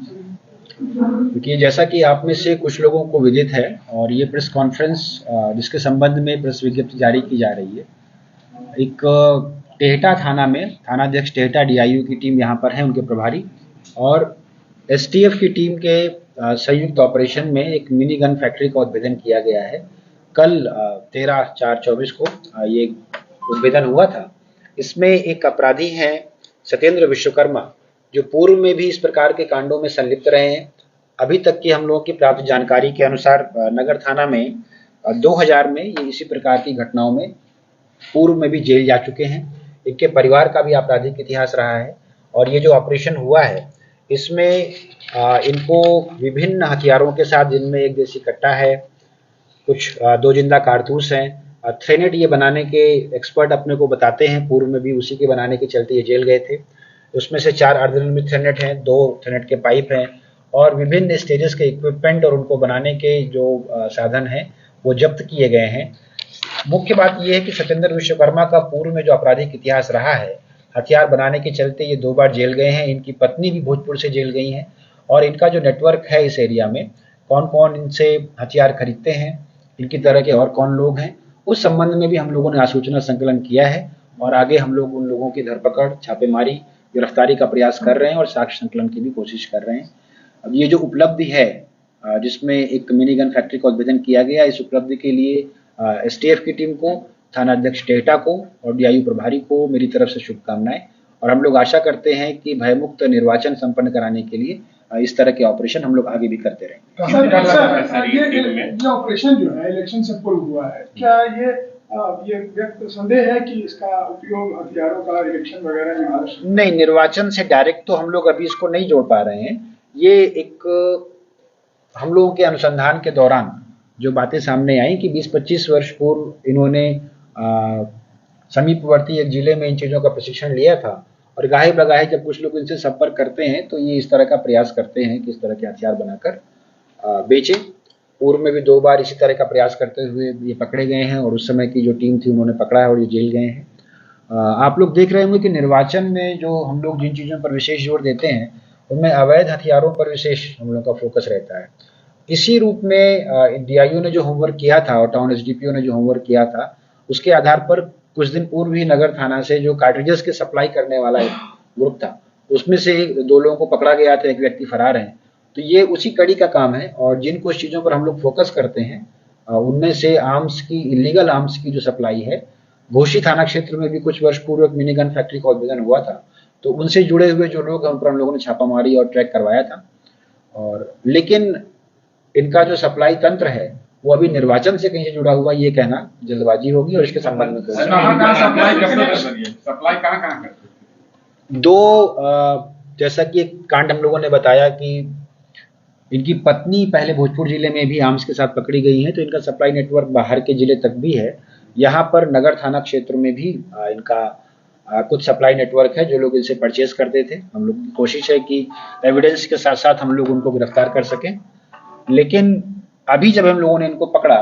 क्योंकि जैसा कि आप में से कुछ लोगों को विदित है और ये प्रेस कॉन्फ्रेंस जिसके संबंध में प्रेस विज्ञप्ति जारी की जा रही है, एक टेहटा थाना में थानाध्यक्ष टेहटा डीआईयू की टीम यहाँ पर है, उनके प्रभारी, और एसटीएफ की टीम के संयुक्त ऑपरेशन में एक मिनी गन फैक्ट्री का उद्भेदन किया गया है। कल 13/4/24 को ये उद्भेदन हुआ था। इसमें एक अपराधी हैं सत्येंद्र विश्वकर्मा, जो पूर्व में भी इस प्रकार के कांडों में संलिप्त रहे हैं। अभी तक की हम लोगों की प्राप्त जानकारी के अनुसार नगर थाना में 2000 में ये इसी प्रकार की घटनाओं में पूर्व में भी जेल जा चुके हैं। इनके परिवार का भी आपराधिक इतिहास रहा है और ये जो ऑपरेशन हुआ है इसमें इनको विभिन्न हथियारों के साथ, जिनमें एक देसी कट्टा है, कुछ 2 जिंदा कारतूस हैं। थ्रेनेट ये बनाने के एक्सपर्ट अपने को बताते हैं, पूर्व में भी उसी के बनाने के चलते ये जेल गए थे। उसमें से 4 अर्धनिर्मित थ्रेनेट हैं, 2 थ्रेनेट के पाइप हैं और विभिन्न स्टेजेस के इक्विपमेंट और उनको बनाने के जो साधन हैं वो जब्त किए गए हैं। मुख्य बात यह है कि सत्येंद्र विश्वकर्मा का पूर्व में जो आपराधिक इतिहास रहा है, हथियार बनाने के चलते ये 2 बार जेल गए हैं। इनकी पत्नी भी भोजपुर से जेल गई हैं और इनका जो नेटवर्क है इस एरिया में, कौन कौन इनसे हथियार खरीदते हैं, इनकी तरह के और कौन लोग हैं, उस संबंध में भी हम लोगों ने आसूचना संकलन किया है और आगे हम लोग उन लोगों की धरपकड़, छापेमारी, गिरफ्तारी का प्रयास कर रहे हैं और साक्ष्य संकलन की भी कोशिश कर रहे हैं। अब ये जो उपलब्धि है जिसमें एक मिनी गन फैक्ट्री का उद्भेदन किया गया, इस उपलब्धि के लिए एसटीएफ की टीम को, थानाध्यक्ष टेहटा को और डीआईयू प्रभारी को मेरी तरफ से शुभकामनाएं। और हम लोग आशा करते हैं कि भयमुक्त निर्वाचन संपन्न कराने के लिए इस तरह के ऑपरेशन हम लोग आगे भी करते रहेंगे। ये ऑपरेशन जो है इलेक्शन से पूर्व हुआ है, क्या ये व्यक्त संदेह है कि इसका उपयोग हथियारों का इलेक्शन वगैरह में? नहीं, निर्वाचन से डायरेक्ट तो हम लोग अभी इसको नहीं जोड़ पा रहे हैं। ये एक हम लोगों के अनुसंधान के दौरान जो बातें सामने आई कि 20-25 वर्ष पूर्व इन्होंने समीपवर्ती एक जिले में इन चीज़ों का प्रशिक्षण लिया था और गाहे बगाहे जब कुछ लोग इनसे संपर्क करते हैं तो ये इस तरह का प्रयास करते हैं कि इस तरह के हथियार बनाकर बेचें। पूर्व में भी 2 बार इसी तरह का प्रयास करते हुए ये पकड़े गए हैं और उस समय की जो टीम थी उन्होंने पकड़ा है और ये जेल गए हैं। आप लोग देख रहे होंगे कि निर्वाचन में जो हम लोग जिन चीज़ों पर विशेष जोर देते हैं उनमें अवैध हथियारों पर विशेष हम लोग का फोकस रहता है। इसी रूप में डीआईयू ने जो होमवर्क किया था और टाउन एसडीपीओ ने जो होमवर्क किया था, उसके आधार पर कुछ दिन पूर्व ही नगर थाना से जो कार्ट्रिजेस के सप्लाई करने वाला एक ग्रुप था, उसमें से 2 लोगों को पकड़ा गया था, एक व्यक्ति फरार है। तो ये उसी कड़ी का काम है और जिन कुछ चीज़ों पर हम लोग फोकस करते हैं उनमें से आर्म्स की, इलीगल आर्म्स की जो सप्लाई है, घोसी थाना क्षेत्र में भी कुछ वर्ष पूर्व एक मिनी गन फैक्ट्री का उद्भेदन हुआ था, तो उनसे जुड़े हुए जो लोग हैं उन पर हम लोगों ने छापामारी और ट्रैक करवाया था। और लेकिन इनका जो सप्लाई तंत्र है वो अभी निर्वाचन से कहीं से जुड़ा हुआ, ये कहना जल्दबाजी होगी और इसके संबंध में सप्लाई कहाँ 2 जैसा कि एक कांड हम लोगों ने बताया कि इनकी पत्नी पहले भोजपुर जिले में भी आर्म्स के साथ पकड़ी गई है, तो इनका सप्लाई नेटवर्क बाहर के जिले तक भी है। यहाँ पर नगर थाना क्षेत्र में भी इनका कुछ सप्लाई नेटवर्क है जो लोग इनसे परचेज करते थे। हम लोग की कोशिश है कि एविडेंस के साथ साथ हम लोग उनको गिरफ्तार कर सकें। लेकिन अभी जब हम लोगों ने इनको पकड़ा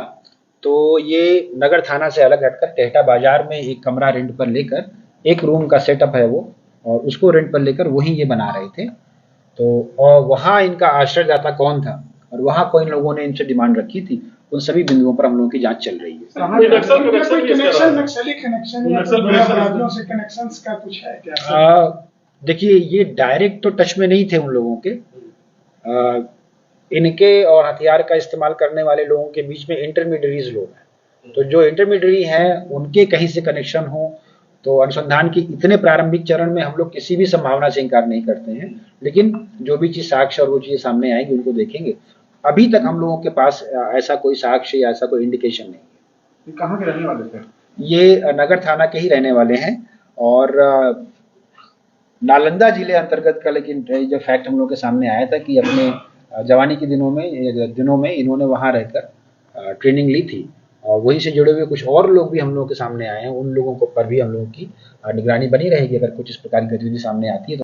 तो ये नगर थाना से अलग हटकर टेहटा बाजार में एक कमरा रेंट पर लेकर, एक रूम का सेटअप है वो, और उसको रेंट पर लेकर वहीं ये बना रहे थे। तो और वहाँ इनका आश्रयदाता कौन था और वहाँ कोई लोगों ने इनसे डिमांड रखी थी, उन सभी बिंदुओं पर हम लोगों की जांच चल रही है। देखिए, ये डायरेक्ट तो टच में नहीं थे उन लोगों के। इनके और हथियार का इस्तेमाल करने वाले लोगों के बीच में इंटरमीडियरीज लोग हैं, तो जो इंटरमीडियरी हैं उनके कहीं से कनेक्शन हो तो अनुसंधान की इतने प्रारंभिक चरण में हम लोग किसी भी संभावना से इनकार नहीं करते हैं। लेकिन जो भी चीज साक्ष्य और वो चीजें सामने आएंगी उनको देखेंगे। अभी तक हम लोगों के पास ऐसा कोई साक्ष्य या ऐसा कोई इंडिकेशन नहीं है। कहाँ के रहने वाले थे? ये नगर थाना के ही रहने वाले हैं और नालंदा जिले अंतर्गत का, लेकिन जो फैक्ट हम लोग के सामने आया था कि अपने जवानी के दिनों में इन्होंने वहां रहकर ट्रेनिंग ली थी और वहीं से जुड़े हुए कुछ और लोग भी हम लोगों के सामने आए हैं। उन लोगों को पर भी हम लोगों की निगरानी बनी रहेगी। अगर कुछ इस प्रकार की गतिविधि सामने आती है तो